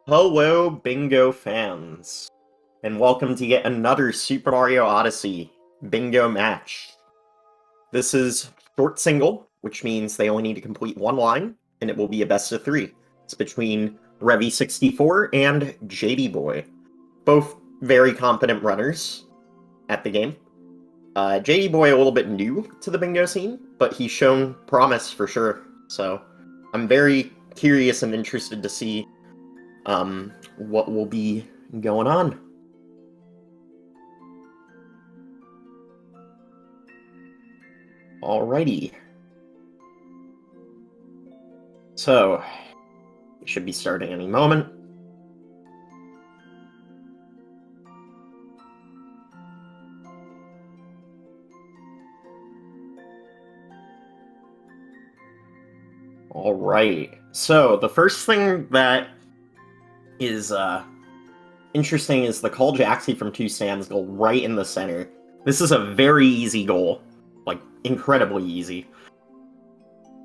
Hello, Bingo fans, and welcome to yet another Super Mario Odyssey Bingo match. This is short single, which means they only need to complete one line, and it will be a best of three. It's between Revi64 and Jadyboyy, both very competent runners at the game. Jadyboyy a little bit new to the bingo scene, but he's shown promise for sure, so I'm very curious and interested to see what will be going on. Alrighty. So, we should be starting any moment. Alright, so the first thing that is interesting is the Call Jaxi from 2 stands goal right in the center. This is a very easy goal, like incredibly easy,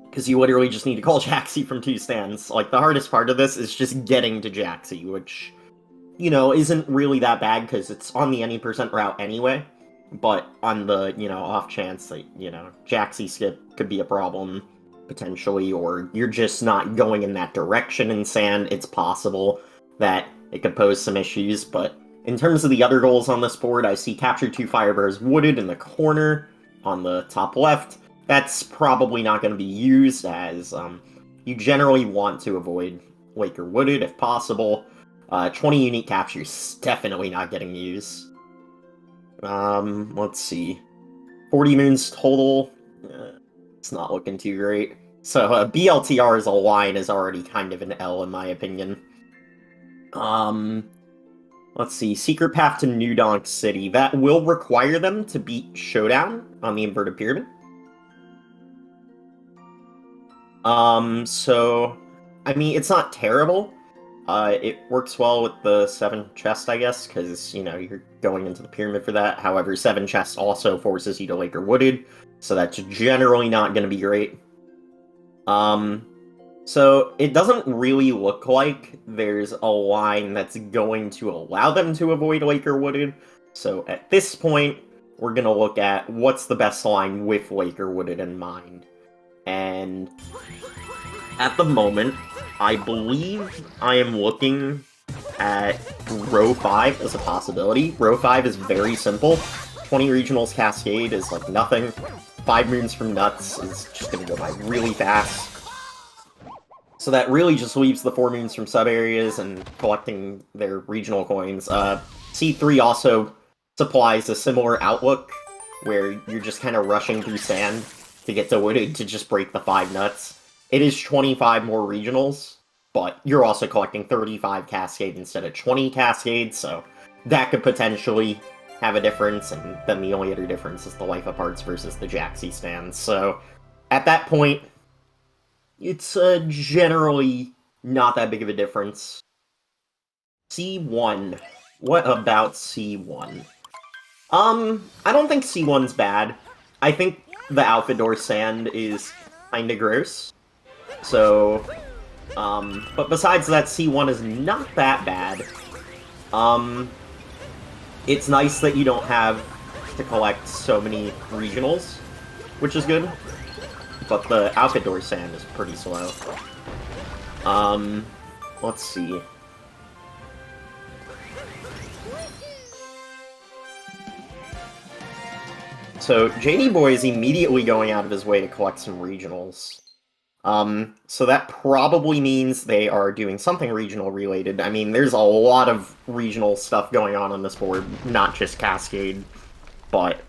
because you literally just need to call Jaxi from 2 stands. Like, the hardest part of this is just getting to Jaxi, which, you know, isn't really that bad because it's on the any percent route anyway, but on the, you know, off chance that, you know, Jaxi skip could be a problem potentially, or you're just not going in that direction in sand, it's possible that it could pose some issues. But in terms of the other goals on this board, I see capture 2 Firebars Wooded in the corner on the top left. That's probably not going to be used, as you generally want to avoid Laker Wooded if possible. 20 unique captures definitely not getting used. Let's see. 40 moons total. It's not looking too great. So BLTR as a line is already kind of an L in my opinion. Let's see. Secret Path to New Donk City. That will require them to beat Showdown on the inverted pyramid. So, I mean, it's not terrible. It works well with the 7 chest, I guess, because, you know, you're going into the pyramid for that. However, 7 chest also forces you to Laker Wooded, so that's generally not going to be great. So it doesn't really look like there's a line that's going to allow them to avoid Laker Wooded. So at this point, we're going to look at what's the best line with Laker Wooded in mind. And at the moment, I believe I am looking at row 5 as a possibility. Row 5 is very simple. 20 regionals Cascade is like nothing. 5 moons from Nuts is just going to go by really fast. So that really just leaves the 4 moons from sub-areas and collecting their regional coins. C3 also supplies a similar outlook, where you're just kind of rushing through sand to get to Wooded to just break the 5 nuts. It is 25 more regionals, but you're also collecting 35 Cascade instead of 20 Cascade, so that could potentially have a difference, and then the only other difference is the Life of Parts versus the Jaxi stands. So at that point, it's generally not that big of a difference. C1. What about C1? I don't think C1's bad. I think the Outfit Door sand is kinda gross. So, but besides that, C1 is not that bad. It's nice that you don't have to collect so many regionals, which is good. But the Outfit Door sand is pretty slow. Let's see. So, Jadyboyy is immediately going out of his way to collect some regionals. So that probably means they are doing something regional related. I mean, there's a lot of regional stuff going on this board, not just Cascade, but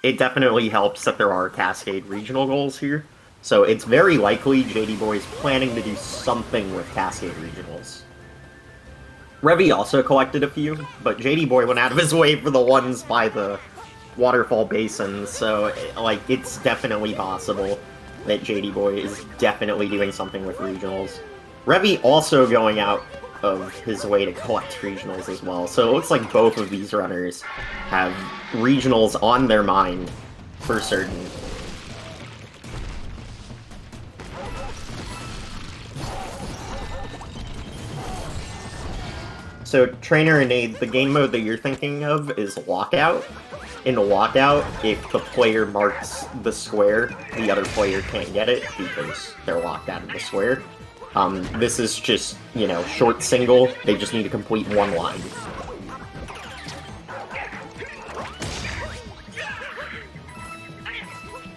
it definitely helps that there are Cascade regional goals here. So it's very likely Jadyboyy is planning to do something with Cascade regionals. Revi also collected a few, but Jadyboyy went out of his way for the ones by the waterfall basins, so like it's definitely possible that Jadyboyy is definitely doing something with regionals. Revi also going out of his way to collect regionals as well, so it looks like both of these runners have regionals on their mind for certain. So, Trainer and Aid, the game mode that you're thinking of is Lockout. In Lockout, if the player marks the square, the other player can't get it because they're locked out of the square. This is just, you know, short single. They just need to complete one line.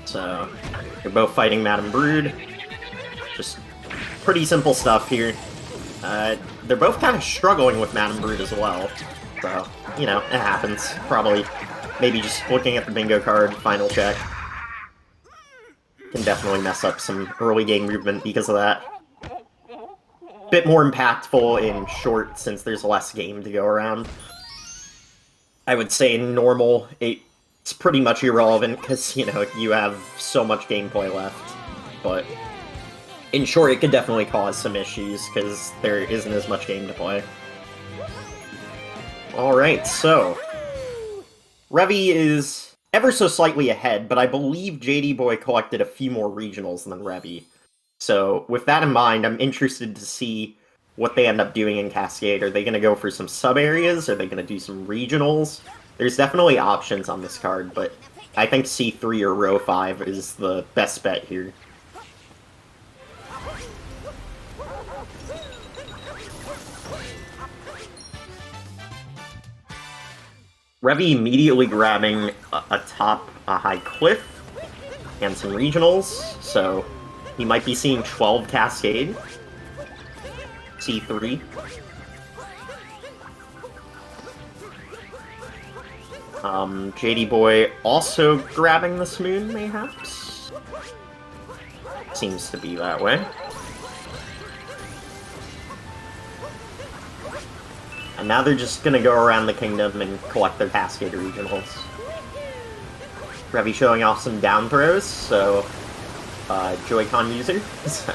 So, they're both fighting Madame Brood. Just pretty simple stuff here. They're both kind of struggling with Madame Brood as well. So, you know, it happens. Probably, maybe just looking at the bingo card, final check. Can definitely mess up some early game movement because of that. Bit more impactful in short since there's less game to go around. I would say in normal, it's pretty much irrelevant because, you know, you have so much gameplay left. But in short, it could definitely cause some issues because there isn't as much game to play. Alright, so Revi is ever so slightly ahead, but I believe Jadyboyy collected a few more regionals than Revi. So, with that in mind, I'm interested to see what they end up doing in Cascade. Are they going to go for some sub-areas? Are they going to do some regionals? There's definitely options on this card, but I think C3 or Row 5 is the best bet here. Revi immediately grabbing atop a high cliff and some regionals, so he might be seeing 12 Cascade. C3. Jadyboyy also grabbing the Smoon, mayhaps? Seems to be that way. And now they're just gonna go around the kingdom and collect their Cascade regionals. Revi showing off some down throws, so Joy-Con user. So,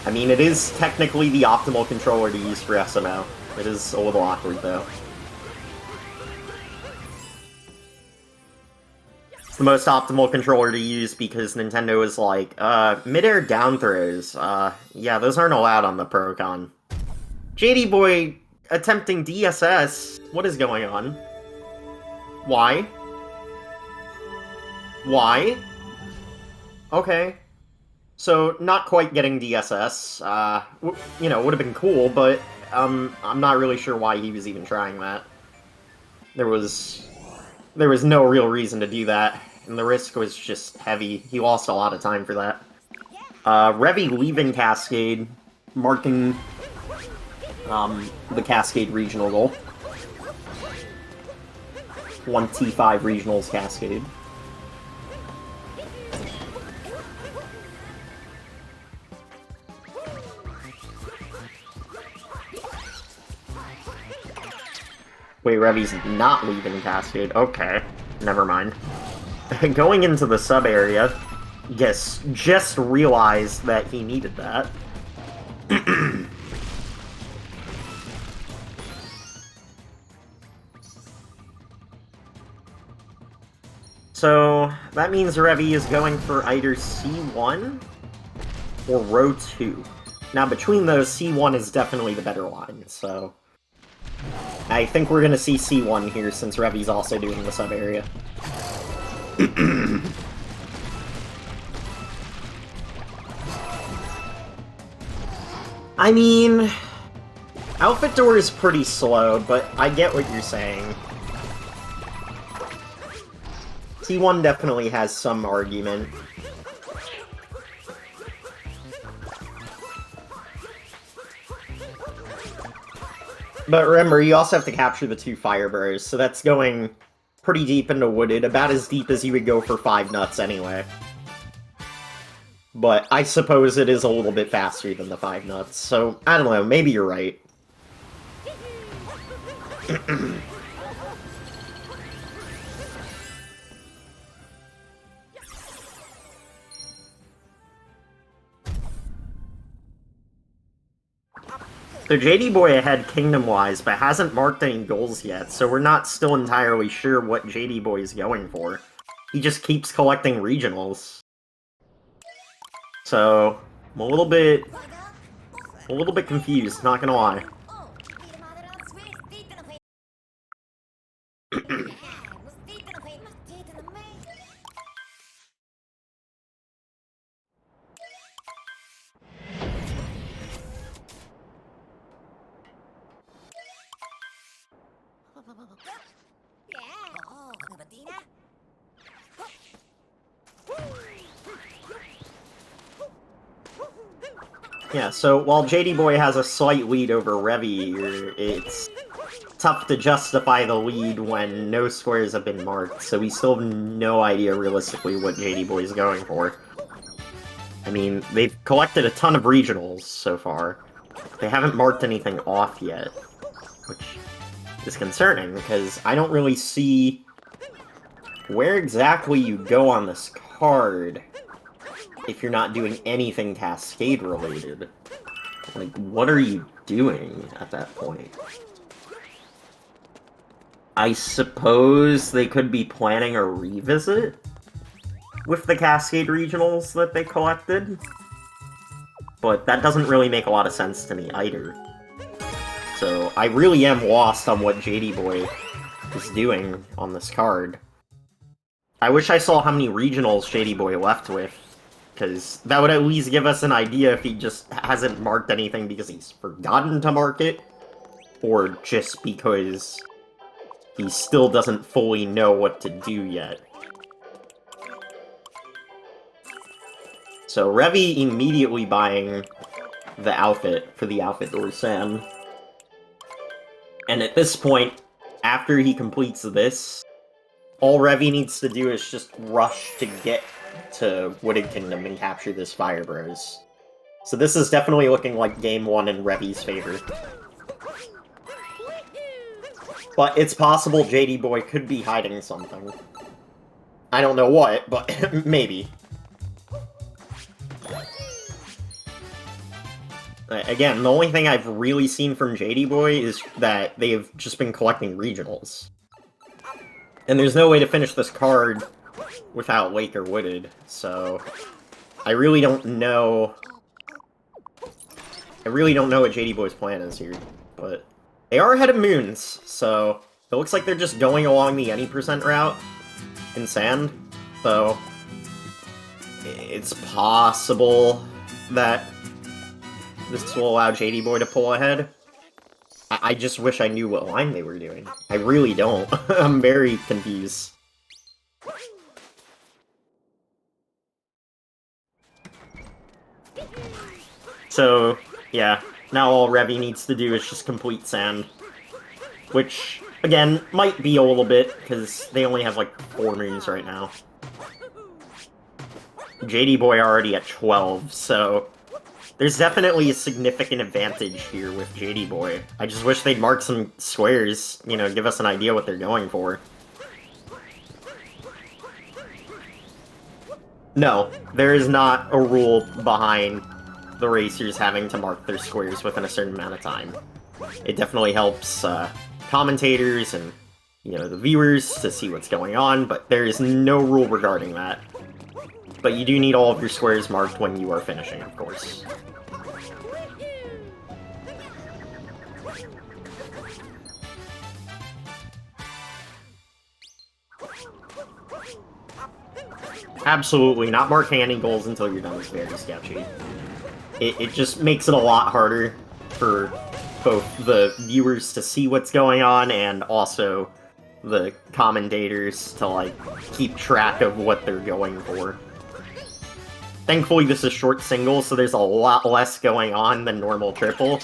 I mean, it is technically the optimal controller to use for SMO. It is a little awkward, though. It's the most optimal controller to use because Nintendo is like, mid-air down throws. Yeah, those aren't allowed on the Pro-Con. Jadyboyy attempting DSS. What is going on? Why? Why? Okay. So, not quite getting DSS. You know, would have been cool, but I'm not really sure why he was even trying that. There was no real reason to do that, and the risk was just heavy. He lost a lot of time for that. Revi leaving Cascade, marking the Cascade regional goal. 1 T5 regionals Cascade. Wait, Revi's not leaving Cascade. Okay, never mind. Going into the sub-area, yes, just realized that he needed that. So, that means Revi is going for either C1 or Row 2. Now, between those, C1 is definitely the better line, so I think we're gonna see C1 here, since Revi's also doing the sub-area. I mean, Outfit Door is pretty slow, but I get what you're saying. C1 definitely has some argument. But remember, you also have to capture the 2 Fire Burrows, so that's going pretty deep into Wooded, about as deep as you would go for 5 nuts anyway. But I suppose it is a little bit faster than the 5 nuts, so I don't know, maybe you're right. So Jadyboyy ahead kingdom-wise, but hasn't marked any goals yet, so we're not still entirely sure what Jadyboyy is going for. He just keeps collecting regionals. So, I'm a little bit confused, not gonna lie. Yeah, so while Jadyboy has a slight lead over Revi here, it's tough to justify the lead when no squares have been marked, so we still have no idea realistically what Jadyboy is going for. I mean, they've collected a ton of regionals so far. They haven't marked anything off yet, which is concerning, because I don't really see where exactly you go on this card if you're not doing anything Cascade-related. Like, what are you doing at that point? I suppose they could be planning a revisit with the Cascade regionals that they collected, but that doesn't really make a lot of sense to me either. So I really am lost on what Jadyboy is doing on this card. I wish I saw how many regionals Jadyboy left with, because that would at least give us an idea if he just hasn't marked anything because he's forgotten to mark it, or just because he still doesn't fully know what to do yet. So Revi immediately buying the outfit for the outfit door Sam. And at this point, after he completes this, all Revi needs to do is just rush to get to Wooded Kingdom and capture this Fire Bros. So this is definitely looking like Game 1 in Revi's favor. But it's possible Jadyboy could be hiding something. I don't know what, but maybe. Again, the only thing I've really seen from Jadyboy is that they've just been collecting regionals. And there's no way to finish this card without Lake or Wooded, so I really don't know... what Jadyboy's plan is here, but they are ahead of Moons, so it looks like they're just going along the any percent route in Sand, so it's possible that this will allow Jadyboy to pull ahead. I just wish I knew what line they were doing. I really don't. I'm very confused. So, yeah, now all Revi needs to do is just complete Sand. Which, again, might be a little bit, because they only have like 4 moons right now. Jadyboy already at 12, so there's definitely a significant advantage here with Jadyboy. I just wish they'd mark some squares, you know, give us an idea what they're going for. No, there is not a rule behind the racers having to mark their squares within a certain amount of time. It definitely helps commentators and, you know, the viewers to see what's going on, but there is no rule regarding that. But you do need all of your squares marked when you are finishing, of course. Absolutely, not marking any goals until you're done is very sketchy. It just makes it a lot harder for both the viewers to see what's going on and also the commentators to, like, keep track of what they're going for. Thankfully, this is short single, so there's a lot less going on than normal triple,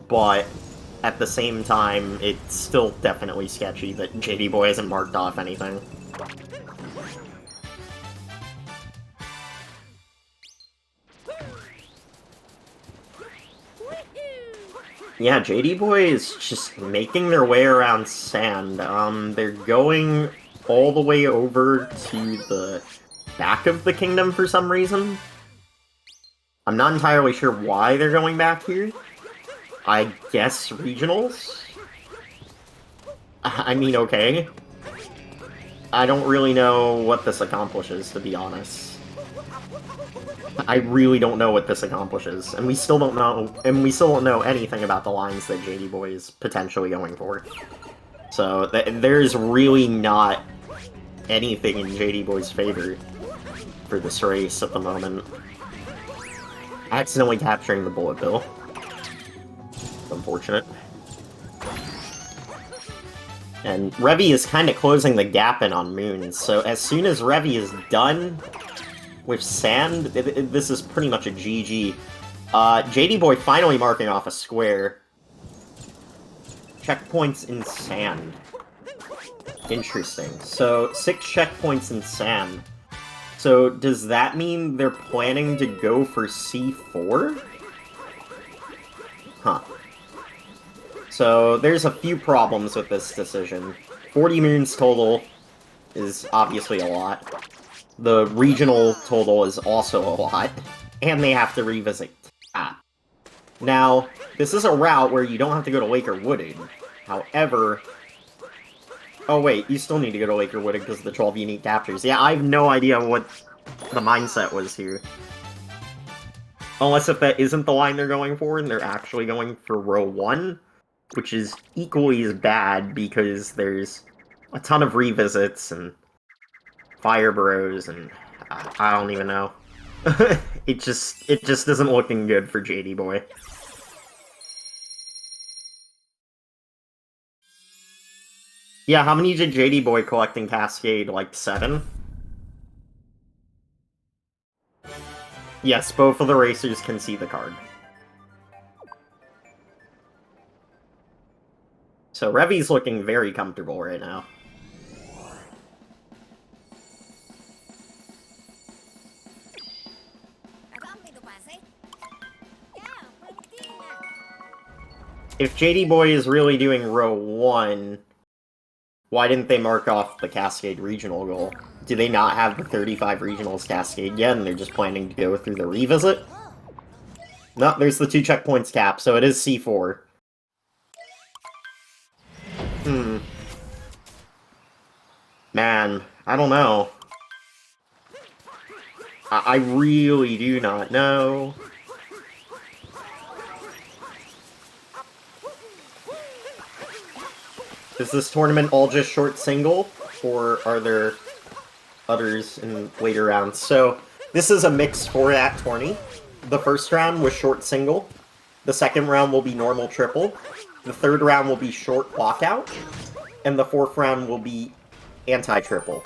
but at the same time, it's still definitely sketchy that Jadyboy hasn't marked off anything. Yeah, Jadyboy is just making their way around Sand. They're going all the way over to the back of the kingdom for some reason. I'm not entirely sure why they're going back here. I guess regionals? I mean, okay. I don't really know what this accomplishes, to be honest. I really don't know what this accomplishes, and we still don't know anything about the lines that Jadyboy is potentially going for. So there's really not anything in Jadyboy's favor for this race at the moment. Accidentally capturing the bullet bill. Unfortunate. And Revi is kind of closing the gap in on moons, so as soon as Revi is done with sand, this is pretty much a GG. Jadyboyy finally marking off a square. Checkpoints in sand. Interesting. So, 6 checkpoints in sand. So, does that mean they're planning to go for C4? Huh. So, there's a few problems with this decision. 40 moons total is obviously a lot. The regional total is also a lot. And they have to revisit Cap. Now, this is a route where you don't have to go to Lake or Wooded. However... Oh wait, you still need to go to Lake or Wooded because of the 12 unique captures. Yeah, I have no idea what the mindset was here. Unless if that isn't the line they're going for, and they're actually going for row 1, which is equally as bad because there's a ton of revisits and fire bros and I don't even know. it just isn't looking good for Jadyboyy. Yeah, how many did Jadyboyy collect in Cascade? Like 7? Yes, both of the racers can see the card. So Revi's looking very comfortable right now. If Jadyboyy is really doing row 1, why didn't they mark off the Cascade regional goal? Do they not have the 35 regionals Cascade yet, and they're just planning to go through the revisit? No, there's the 2 checkpoints cap, so it is C4. Man, I don't know. I really do not know. Is this tournament all just short single, or are there others in later rounds? So, this is a mixed format tourney. The first round was short single. The second round will be normal triple. The third round will be short walkout. And the fourth round will be anti-triple.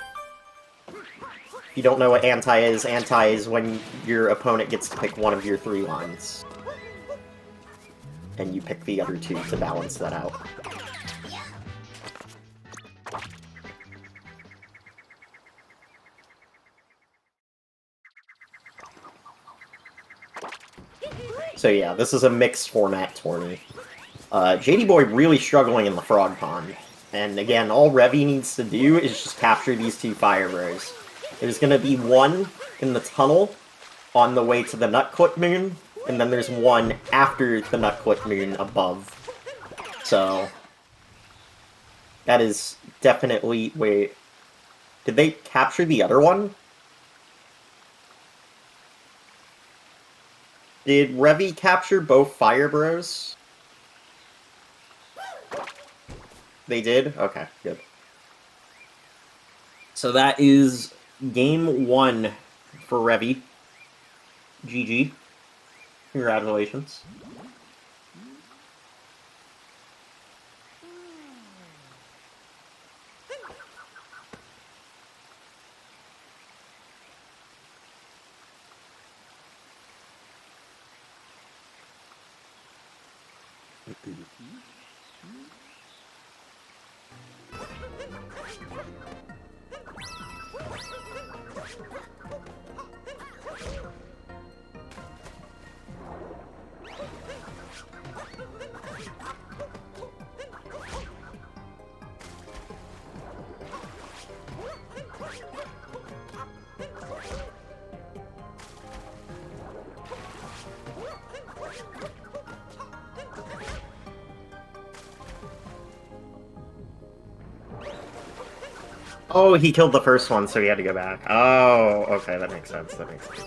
If you don't know what anti is when your opponent gets to pick one of your 3 lines. And you pick the other 2 to balance that out. So yeah, this is a mixed format tourney. Jadyboyy really struggling in the Frog Pond. And again, all Revi needs to do is just capture these 2 Fire Bros. There's gonna be one in the tunnel on the way to the Nutclip Moon, and then there's one after the Nutclip Moon above. So, that is definitely... Wait, did they capture the other one? Did Revi capture both Fire Bros? They did? Okay, good. So that is game 1 for Revi. GG. Congratulations. Oh, he killed the first one, so he had to go back. Oh, okay, that makes sense, that makes sense.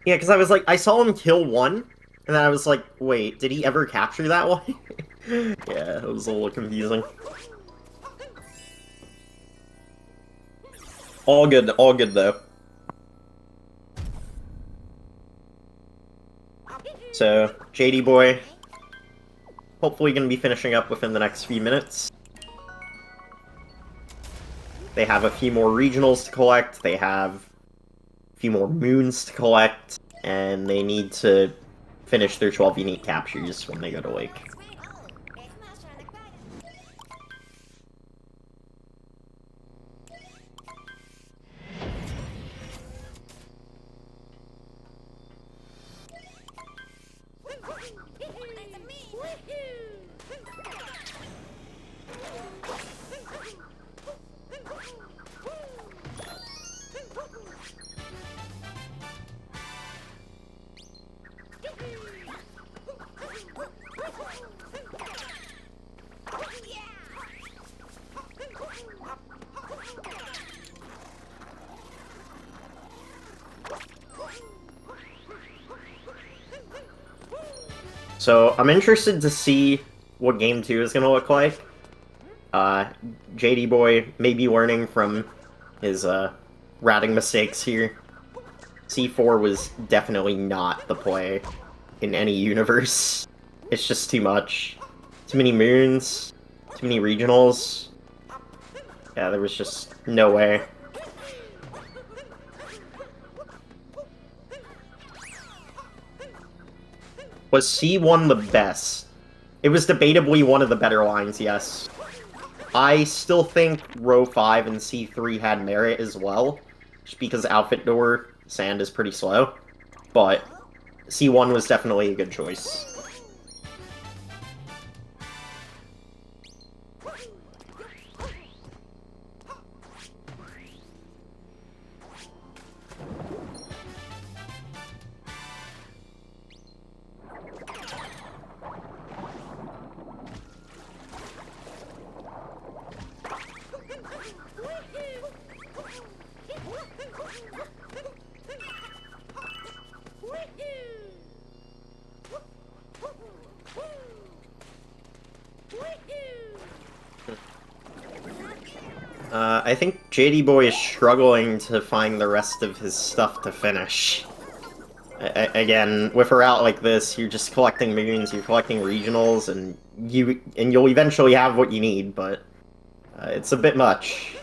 Yeah, because I was like, I saw him kill one, and then I was like, wait, did he ever capture that one? Yeah, it was a little confusing. All good though. So, Jadyboyy, hopefully going to be finishing up within the next few minutes. They have a few more regionals to collect, they have a few more moons to collect, and they need to finish their 12 unique captures when they go to Lake. So, I'm interested to see what Game 2 is going to look like. Jadyboyy may be learning from his routing mistakes here. C4 was definitely not the play in any universe. It's just too much. Too many moons, too many regionals. Yeah, there was just no way. Was C1 the best? It was debatably one of the better lines, yes. I still think row 5 and C3 had merit as well, just because outfit door sand is pretty slow, but C1 was definitely a good choice. I think Jadyboyy is struggling to find the rest of his stuff to finish. Again, with a route like this, you're just collecting moons, you're collecting regionals, and you'll eventually have what you need, but it's a bit much.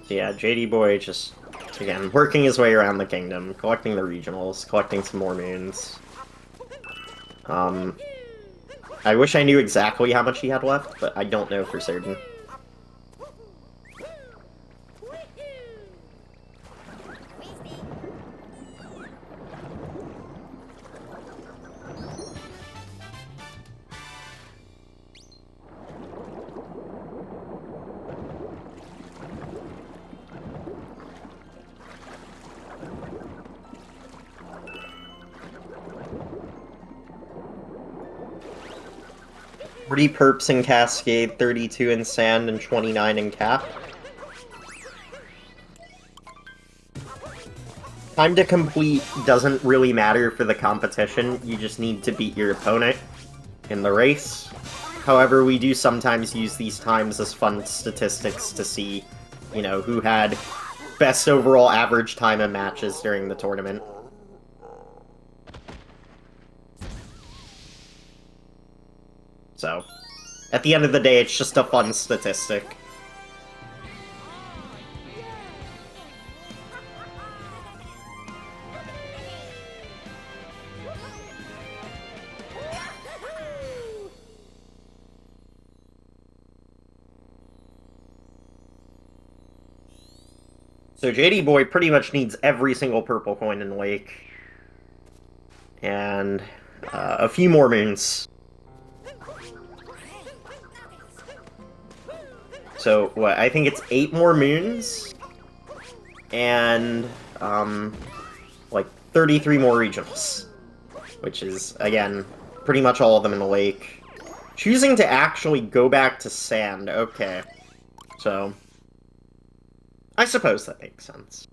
Yeah, Jadyboyy just, again, working his way around the kingdom, collecting the regionals, collecting some more moons. I wish I knew exactly how much he had left, but I don't know for certain. Perps in Cascade, 32 in Sand, and 29 in Cap. Time to complete doesn't really matter for the competition, you just need to beat your opponent in the race. However, we do sometimes use these times as fun statistics to see, you know, who had best overall average time in matches during the tournament. So, at the end of the day, it's just a fun statistic. So Jadyboyy pretty much needs every single purple coin in Lake. And a few more moons. So, what, I think it's 8 more moons, and, like, 33 more regionals. Which is, again, pretty much all of them in the Lake. Choosing to actually go back to sand, okay. So, I suppose that makes sense.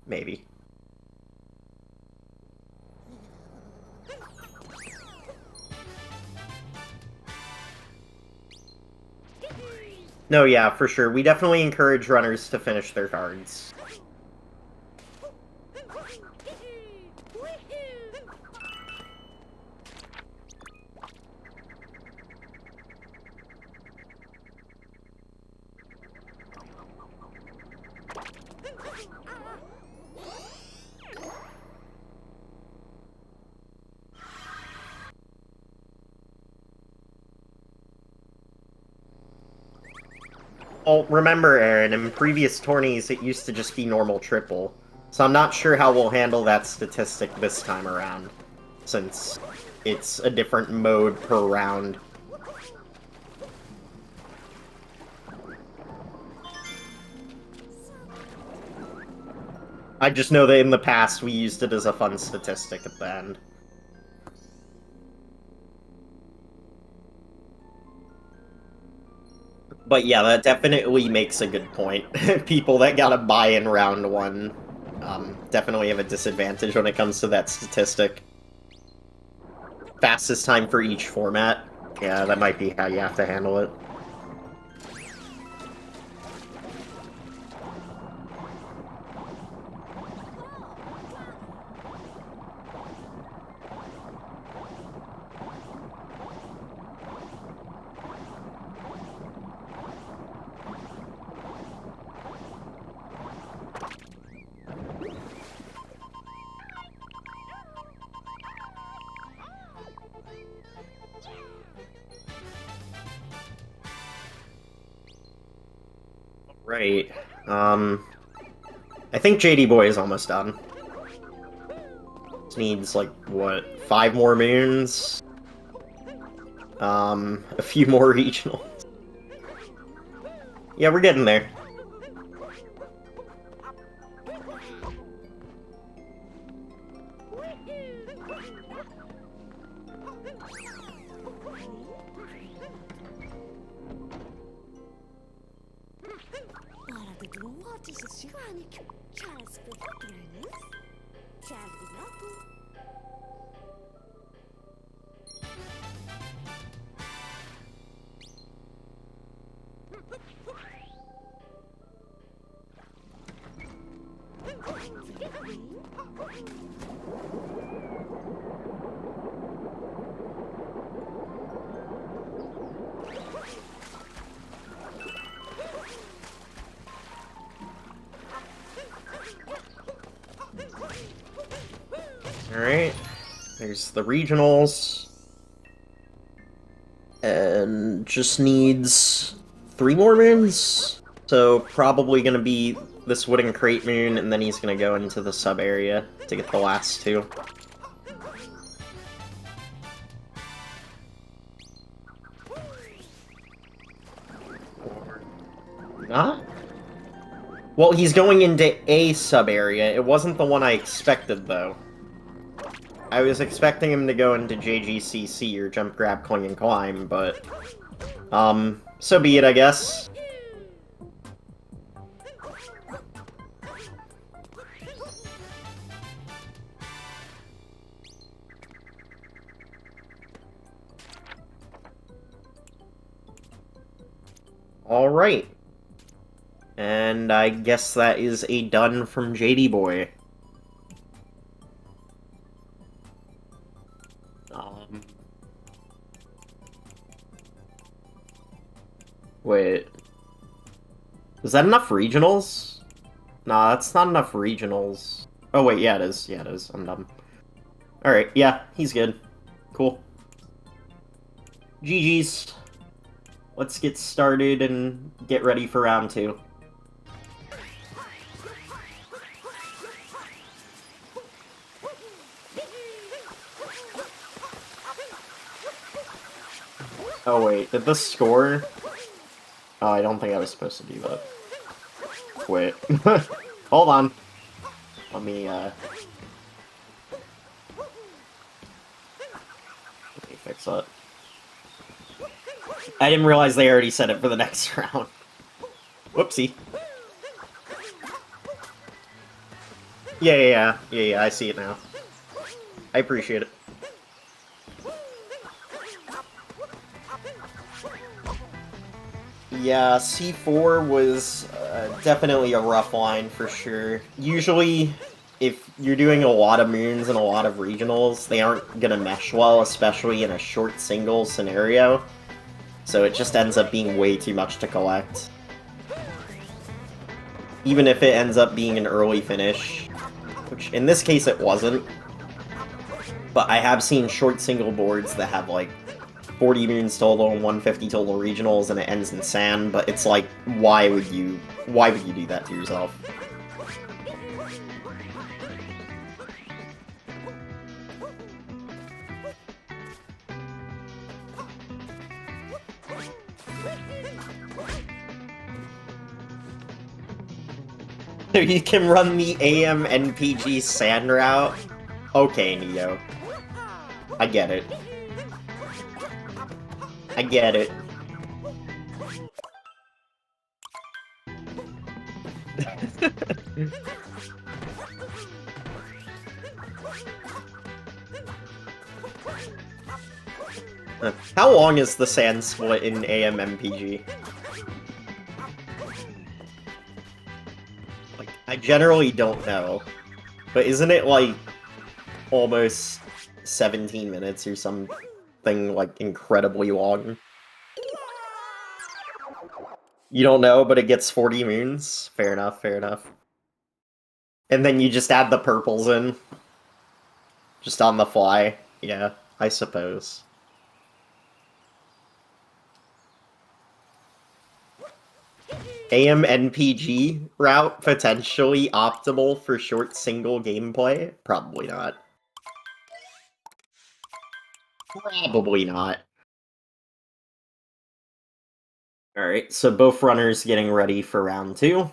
Maybe. No, yeah, for sure. We definitely encourage runners to finish their cards. Well, remember, Aaron, in previous tourneys, it used to just be normal triple. So I'm not sure how we'll handle that statistic this time around, since it's a different mode per round. I just know that in the past we used it as a fun statistic at the end. But yeah, that definitely makes a good point. People that got a buy in round one definitely have a disadvantage when it comes to that statistic. Fastest time for each format. Yeah, that might be how you have to handle it. Right. I think Jadyboyy is almost done. Just needs, like, what, 5 more moons? A few more regionals. Yeah, we're getting there. Alright. There's the regionals. And just needs 3 more moons. So probably gonna be this wooden crate moon, and then he's gonna go into the sub area to get the last 2. Not? Well, he's going into a sub area. It wasn't the one I expected, though. I was expecting him to go into JGCC, or Jump, Grab, Cling, and Climb, but... so be it, I guess. Alright. And I guess that is a done from Jadyboyy. Wait. Is that enough regionals? Nah, that's not enough regionals. Oh, wait, yeah, it is. Yeah, it is. I'm dumb. Alright, yeah, he's good. Cool. GG's. Let's get started and get ready for round 2. Oh, wait, did this score? Oh, I don't think I was supposed to do that. Wait. Hold on. Let me fix that. I didn't realize they already said it for the next round. Whoopsie. Yeah, I see it now. I appreciate it. Yeah, C4 was definitely a rough line for sure. Usually, if you're doing a lot of moons and a lot of regionals, they aren't gonna mesh well, especially in a short single scenario. So it just ends up being way too much to collect. Even if it ends up being an early finish, which in this case it wasn't. But I have seen short single boards that have like 40 moons total and 150 total regionals and it ends in sand, but it's like, why would you do that to yourself? So you can run the AM NPG sand route? Okay, Neo. I get it. I get it. How long is the sand split in AM MPG? Like, I generally don't know. But isn't it like almost 17 minutes or something like incredibly long? You don't know, but it gets 40 moons? Fair enough, fair enough. And then you just add the purples in. Just on the fly. Yeah, I suppose. AM NPG route potentially optimal for short single gameplay? Probably not. Probably not. Alright, so both runners getting ready for round 2.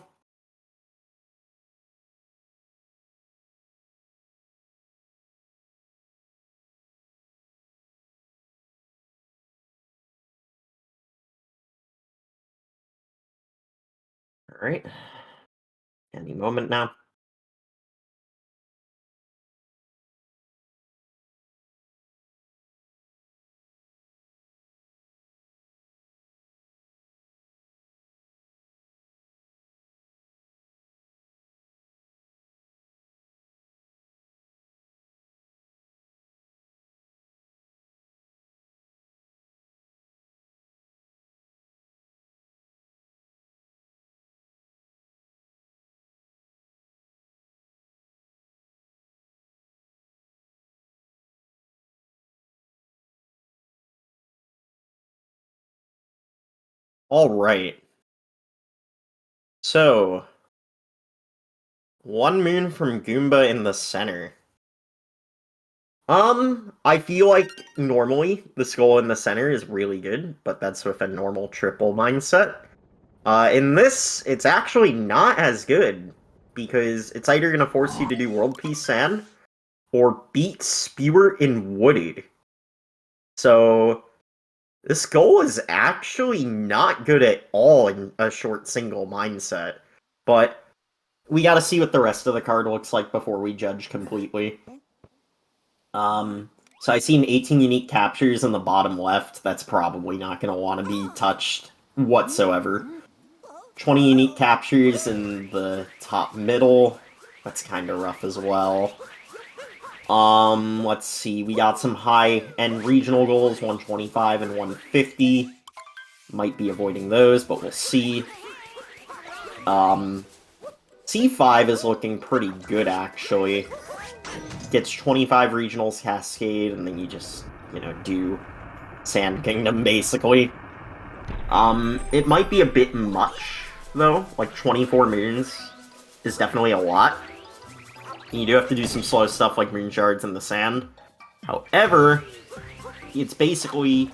Alright. Any moment now. Alright. So, 1 moon from Goomba in the center. I feel like normally the skull in the center is really good, but that's with a normal triple mindset. In this, it's actually not as good, because it's either going to force you to do World Peace Sand, or beat Spewer in Wooded. So, this goal is actually not good at all in a short single mindset, but we gotta see what the rest of the card looks like before we judge completely. So I seen 18 unique captures in the bottom left. That's probably not going to want to be touched whatsoever. 20 unique captures in the top middle. That's kind of rough as well. Let's see. We got some high-end regional goals, 125 and 150. Might be avoiding those, but we'll see. C5 is looking pretty good, actually. Gets 25 regionals cascade, and then you just, do Sand Kingdom, basically. It might be a bit much, though. Like, 24 moons is definitely a lot. And you do have to do some slow stuff like moon shards in the sand. However, it's basically,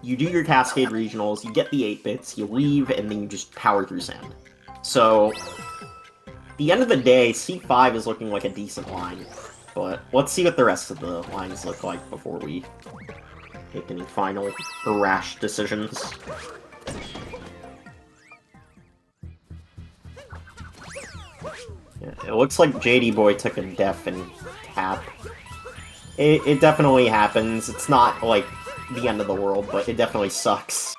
you do your cascade regionals, you get the 8 bits, you leave, and then you just power through sand. So, at the end of the day, C5 is looking like a decent line. But let's see what the rest of the lines look like before we make any final or rash decisions. Yeah, it looks like Jadyboyy took a def and tap. It definitely happens. It's not, like, the end of the world, but it definitely sucks.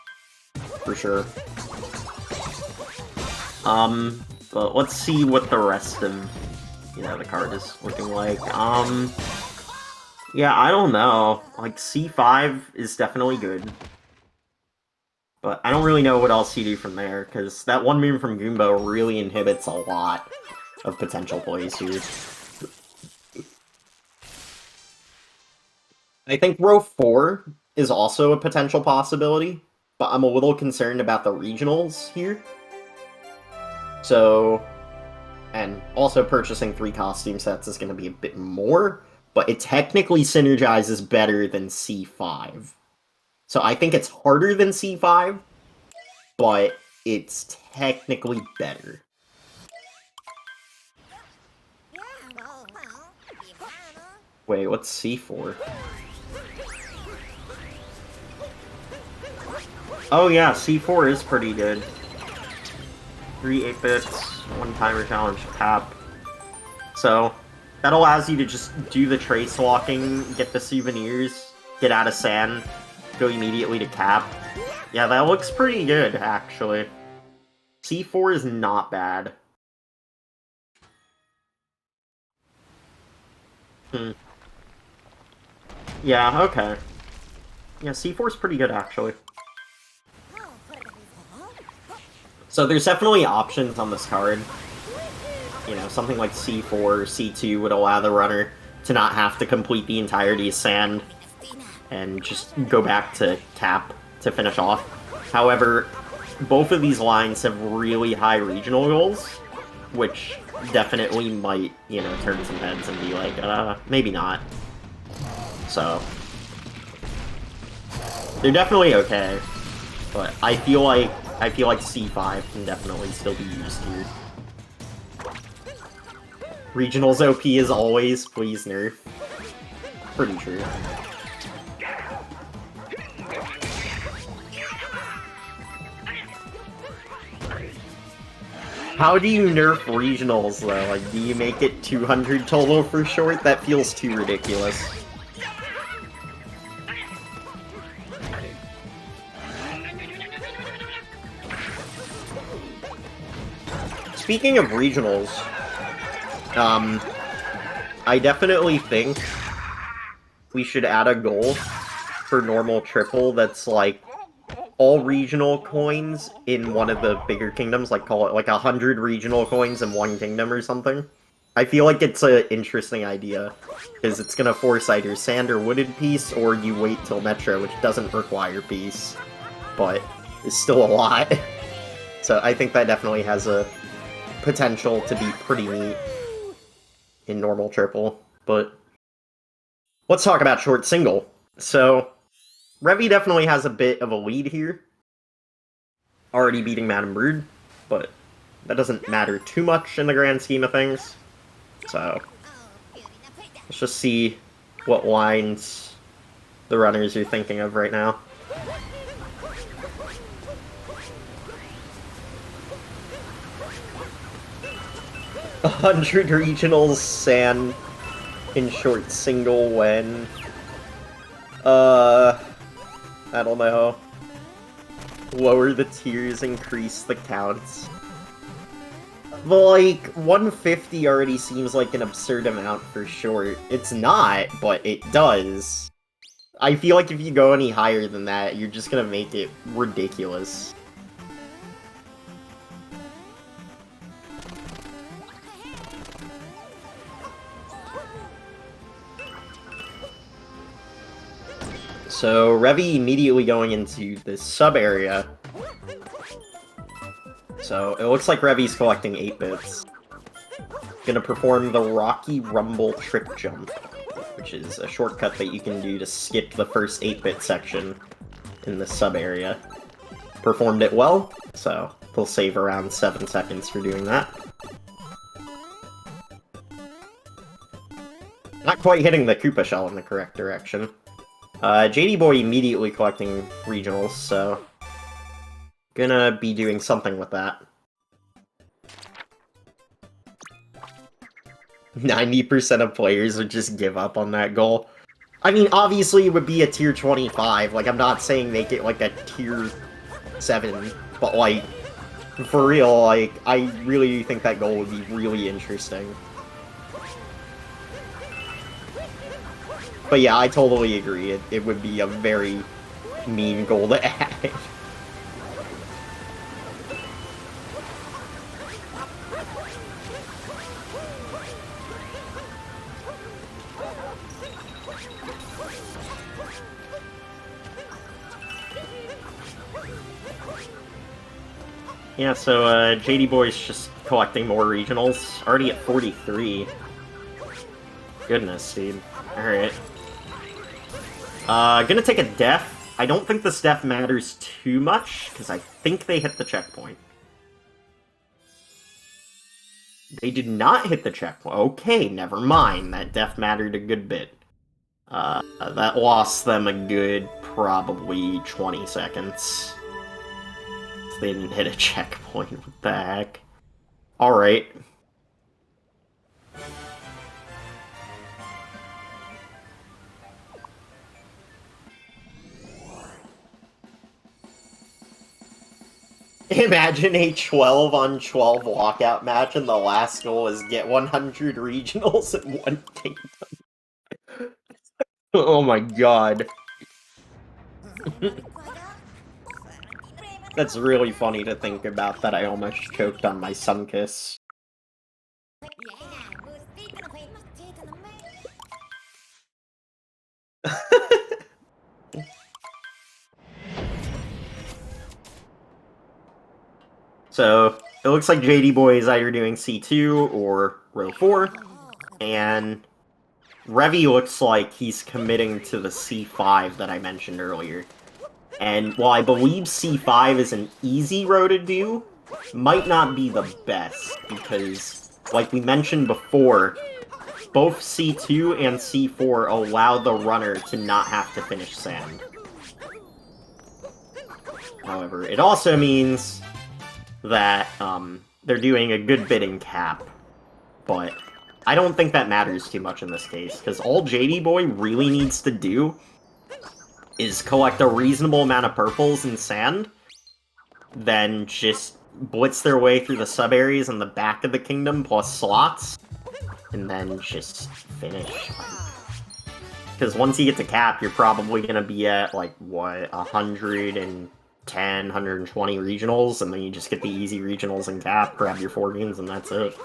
For sure. But let's see what the rest of, you know, the card is looking like. Yeah, I don't know. Like, C5 is definitely good. But I don't really know what else you do from there, because that one move from Goomba really inhibits a lot of potential plays here. I think row 4 is also a potential possibility, but I'm a little concerned about the regionals here. So, and also purchasing 3 costume sets is going to be a bit more, but it technically synergizes better than C5. So I think it's harder than C5, but it's technically better. Wait, what's C4? Oh yeah, C4 is pretty good. 3 8-bits, 1 timer challenge, tap. So, that allows you to just do the trace walking, get the souvenirs, get out of sand, go immediately to cap. Yeah, that looks pretty good, actually. C4 is not bad. Yeah, okay. Yeah, C4 is pretty good, actually. So there's definitely options on this card. You know, something like C4 or C2 would allow the runner to not have to complete the entirety of sand and just go back to cap to finish off. However, both of these lines have really high regional goals, which definitely might, you know, turn some heads and be like, maybe not. So, they're definitely okay, but I feel like C5 can definitely still be used here. Regionals OP as always, please nerf. Pretty true. How do you nerf regionals, though? Like, do you make it 200 total for short? That feels too ridiculous. Speaking of regionals, I definitely think we should add a goal for normal triple that's like all regional coins in one of the bigger kingdoms, like call it like 100 regional coins in one kingdom or something. I feel like it's an interesting idea, because it's gonna force either sand or wooded piece, or you wait till Metro, which doesn't require piece, but is still a lot. So I think that definitely has a potential to be pretty neat in normal triple, but let's talk about short single. So, Revi definitely has a bit of a lead here, already beating Madame Brood, but that doesn't matter too much in the grand scheme of things. So, let's just see what lines the runners are thinking of right now. A 100 regionals sand in short single when... I don't know. Lower the tiers, increase the counts. But, like, 150 already seems like an absurd amount for short. It's not, but it does. I feel like if you go any higher than that, you're just gonna make it ridiculous. So, Revi immediately going into this sub-area. So, it looks like Revi's collecting 8-bits. Gonna perform the Rocky Rumble Trick Jump, which is a shortcut that you can do to skip the first 8-bit section in the sub-area. Performed it well, so they'll save around 7 seconds for doing that. Not quite hitting the Koopa Shell in the correct direction. Jadyboyy immediately collecting regionals, so gonna be doing something with that. 90% of players would just give up on that goal. I mean, obviously it would be a tier 25, like, I'm not saying make it, like, a tier 7, but, like, for real, like, I really think that goal would be really interesting. But yeah, I totally agree, it would be a very mean goal to add. Yeah, so Jadyboy's just collecting more regionals, already at 43. Goodness, dude. Alright. Gonna take a def. I don't think this def matters too much, because I think they hit the checkpoint. They did not hit the checkpoint. Okay, never mind. That def mattered a good bit. That lost them a good, probably 20 seconds. They didn't hit a checkpoint. What the heck? Alright. Imagine a 12 on 12 walkout match and the last goal is get 100 regionals in one kingdom. Oh my god. That's really funny to think about that I almost choked on my sunkiss. So, it looks like Jadyboyy is either doing C2 or row 4, and Revi looks like he's committing to the C5 that I mentioned earlier. And while I believe C5 is an easy row to do, might not be the best, because, like we mentioned before, both C2 and C4 allow the runner to not have to finish sand. However, it also means that they're doing a good bit in cap, but I don't think that matters too much in this case, because all Jadyboyy really needs to do is collect a reasonable amount of purples in sand, then just blitz their way through the sub-areas in the back of the kingdom plus slots, and then just finish. Because once you get to cap, you're probably going to be at, like, what, 110, 120 regionals, and then you just get the easy regionals in cap, grab your 4 games, and that's it.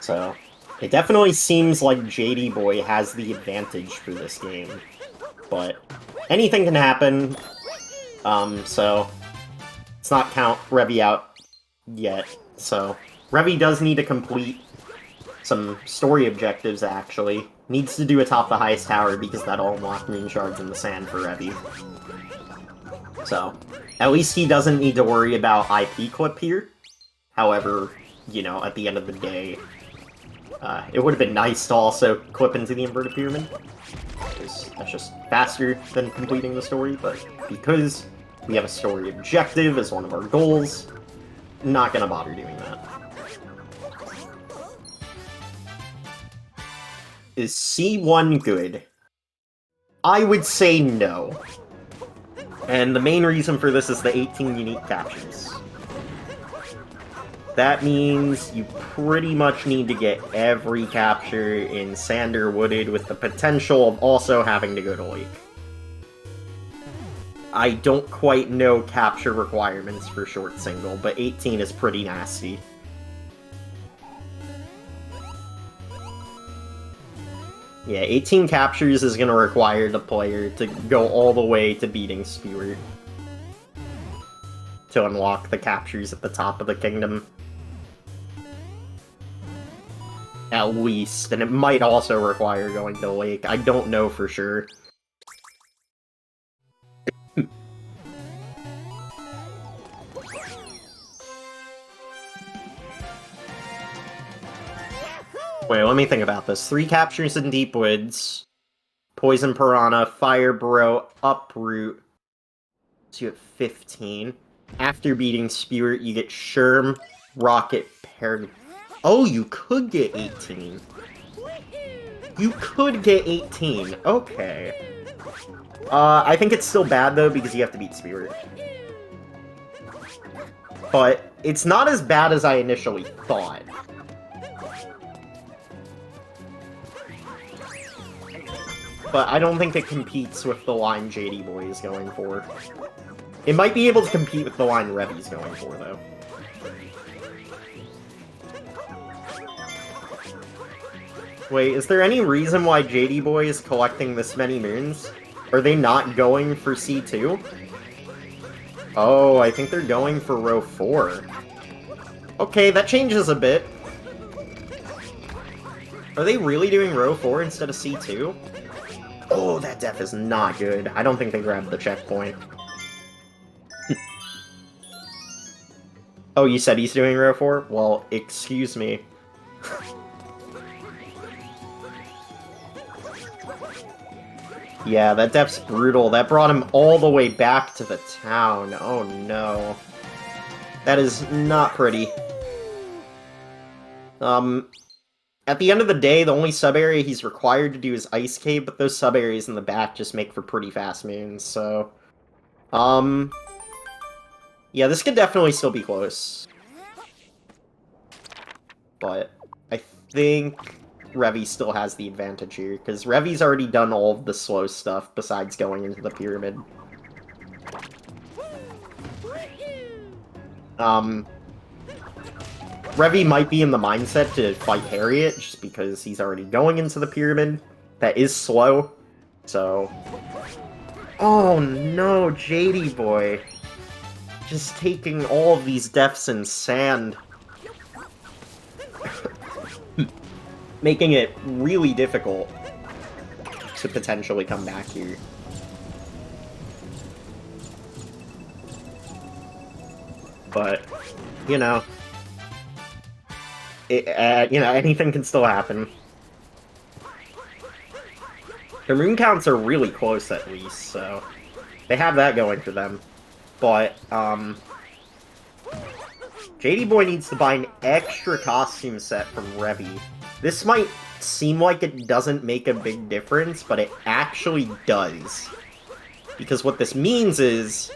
So, it definitely seems like Jadyboyy has the advantage for this game. But anything can happen, so let's not count Revi out yet. So Revi does need to complete some story objectives, actually. Needs to do atop the highest tower because that'll unlock green shards in the sand for Revi. So, at least he doesn't need to worry about IP clip here. However, you know, at the end of the day, it would have been nice to also clip into the inverted pyramid. That's just faster than completing the story, but because we have a story objective as one of our goals, not gonna bother doing that. Is C1 good? I would say no. And the main reason for this is the 18 unique captures. That means you pretty much need to get every capture in Sand or Wooded with the potential of also having to go to Lake. I don't quite know capture requirements for short single, but 18 is pretty nasty. Yeah, 18 captures is going to require the player to go all the way to beating Spewart to unlock the captures at the top of the kingdom. At least, and it might also require going to Lake. I don't know for sure. Wait, let me think about this. 3 captures in Deep Woods, Poison Piranha, Fire Bro, Uproot. So you have 15. After beating Spirit, you get Sherm, Rocket, Parry. Oh, you could get 18. You could get 18. Okay. I think it's still bad, though, because you have to beat Spirit. But it's not as bad as I initially thought. But I don't think it competes with the line Jadyboy is going for. It might be able to compete with the line Revi's going for, though. Wait, is there any reason why Jadyboy is collecting this many moons? Are they not going for C2? Oh, I think they're going for row 4. Okay, that changes a bit. Are they really doing row 4 instead of C2? Oh, that def is not good. I don't think they grabbed the checkpoint. Oh, you said he's doing row 4? Well, excuse me. Yeah, that def's brutal. That brought him all the way back to the town. Oh no. That is not pretty. At the end of the day, the only sub-area he's required to do is Ice Cave, but those sub-areas in the back just make for pretty fast moons, so... Yeah, this could definitely still be close. But I think Revi still has the advantage here, because Revi's already done all of the slow stuff besides going into the pyramid. Revi might be in the mindset to fight Harriet, just because he's already going into the pyramid. That is slow, so... Oh no, Jadyboy. Just taking all of these deaths in sand. Making it really difficult to potentially come back here. But, you know... anything can still happen. Their moon counts are really close, at least, so... They have that going for them. But, Jadyboy needs to buy an extra costume set from Revi. This might seem like it doesn't make a big difference, but it actually does. Because what this means is,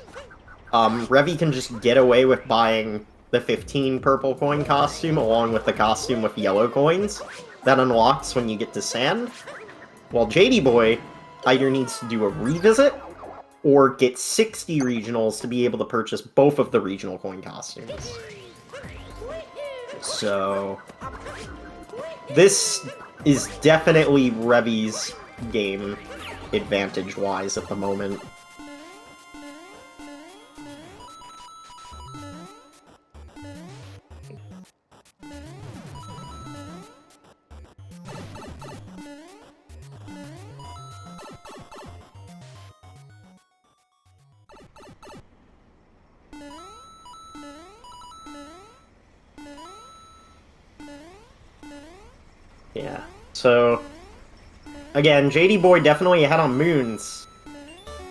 Revi can just get away with buying the 15 purple coin costume along with the costume with yellow coins that unlocks when you get to Sand, while Jadyboy either needs to do a revisit or get 60 regionals to be able to purchase both of the regional coin costumes. So... this is definitely Revi's game, advantage-wise, at the moment. Yeah, so... Again, Jadyboy definitely ahead on moons,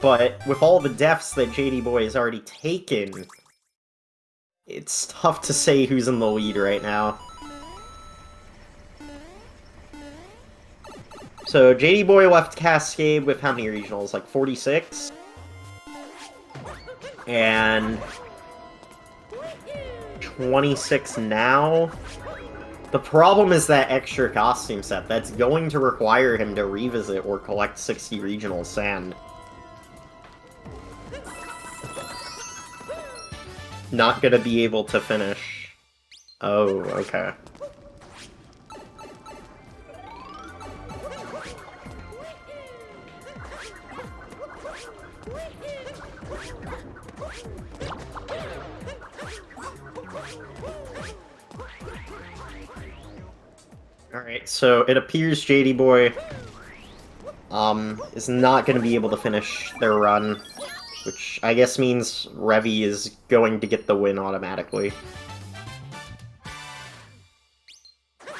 but with all the deaths that Jadyboy has already taken, it's tough to say who's in the lead right now. So, Jadyboy left Cascade with how many regionals? Like 46? And... 26 now? The problem is that extra costume set. That's going to require him to revisit or collect 60 regional sand. Not gonna be able to finish. Oh, okay. Alright, so it appears Jadyboy is not going to be able to finish their run, which I guess means Revi is going to get the win automatically.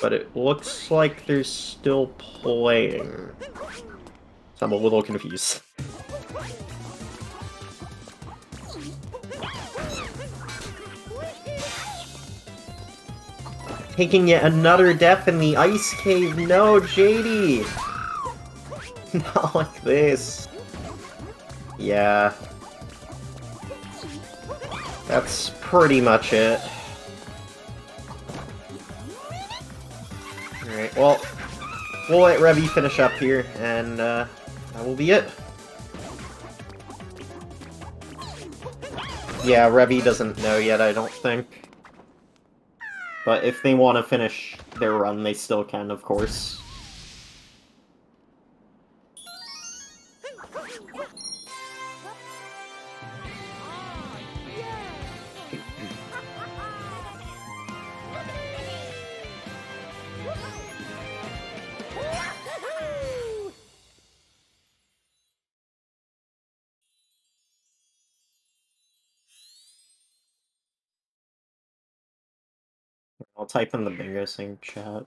But it looks like they're still playing. So I'm a little confused. Taking yet another death in the ice cave. No, JD! Not like this. Yeah. That's pretty much it. Alright, well, we'll let Revi finish up here, and that will be it. Yeah, Revi doesn't know yet, I don't think. But if they want to finish their run, they still can, of course. I'll type in the bingo sync chat.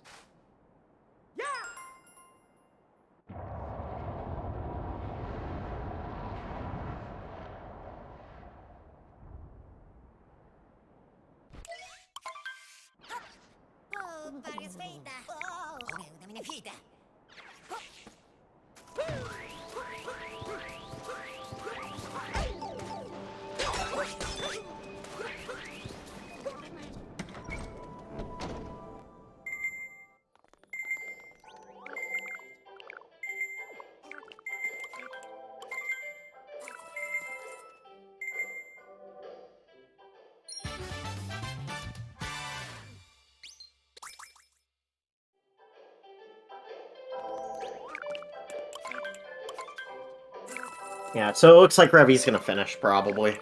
Yeah, so it looks like Revi's gonna finish, probably.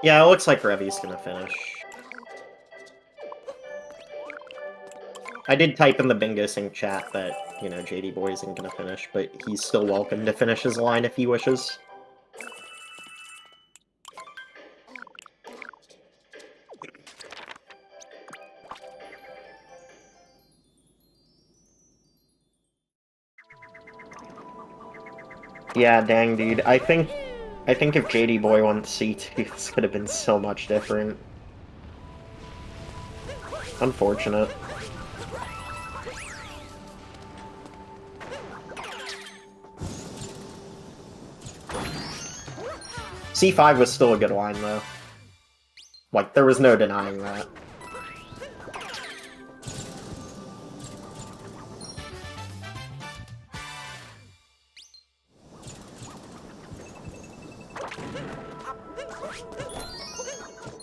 Yeah, it looks like Revi's gonna finish. I did type in the bingo sync chat that, you know, Jadyboyy isn't gonna finish, but he's still welcome to finish his line if he wishes. Yeah, dang, dude. I think if Jadyboyy won C2, this could have been so much different. Unfortunate. C5 was still a good line, though. Like, there was no denying that.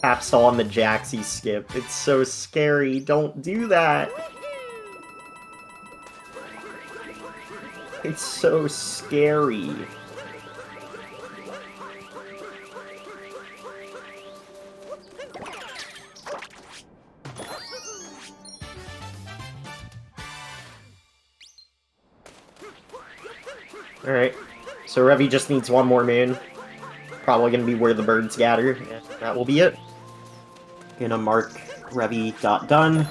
Capsule on the Jaxie skip. It's so scary. Don't do that. It's so scary. Alright. So Revi just needs one more moon. Probably gonna be where the birds gather. And that will be it. Gonna mark Revi.done.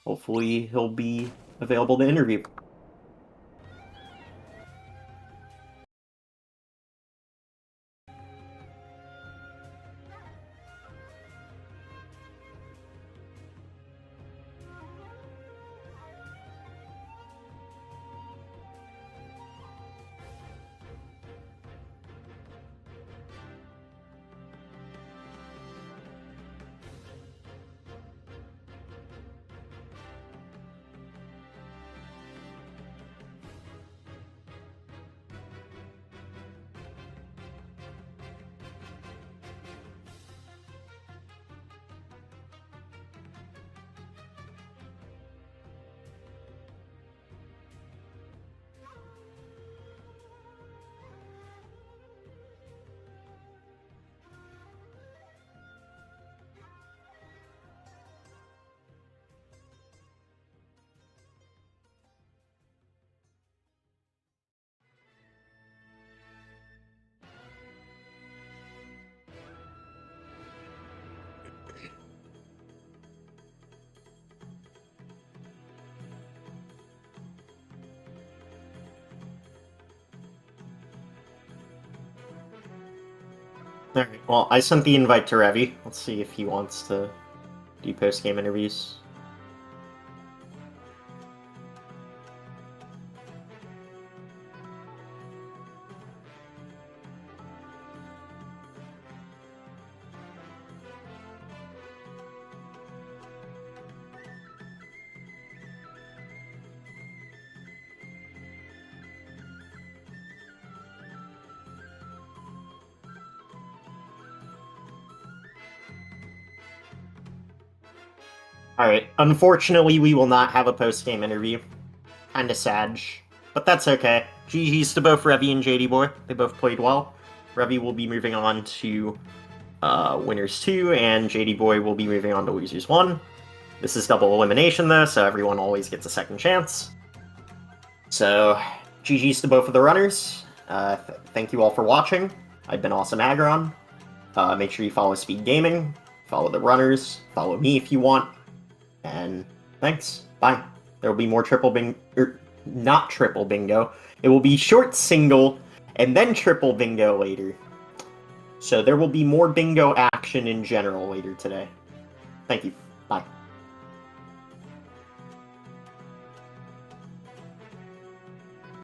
Hopefully he'll be available to interview. Alright, well, I sent the invite to Revi. Let's see if he wants to do post-game interviews. Alright, unfortunately we will not have a post-game interview. Kinda sad, but that's okay. GG's to both Revi and Jadyboyy. They both played well. Revi will be moving on to Winners 2, and Jadyboyy will be moving on to Losers 1. This is double elimination though, so everyone always gets a second chance. So, GG's to both of the runners. Thank you all for watching. I've been Awesome Agron. Make sure you follow SpeedGaming, follow the runners, follow me if you want, and thanks. Bye. There will be more triple bingo, not triple bingo. It will be short single, and then triple bingo later. So there will be more bingo action in general later today. Thank you. Bye.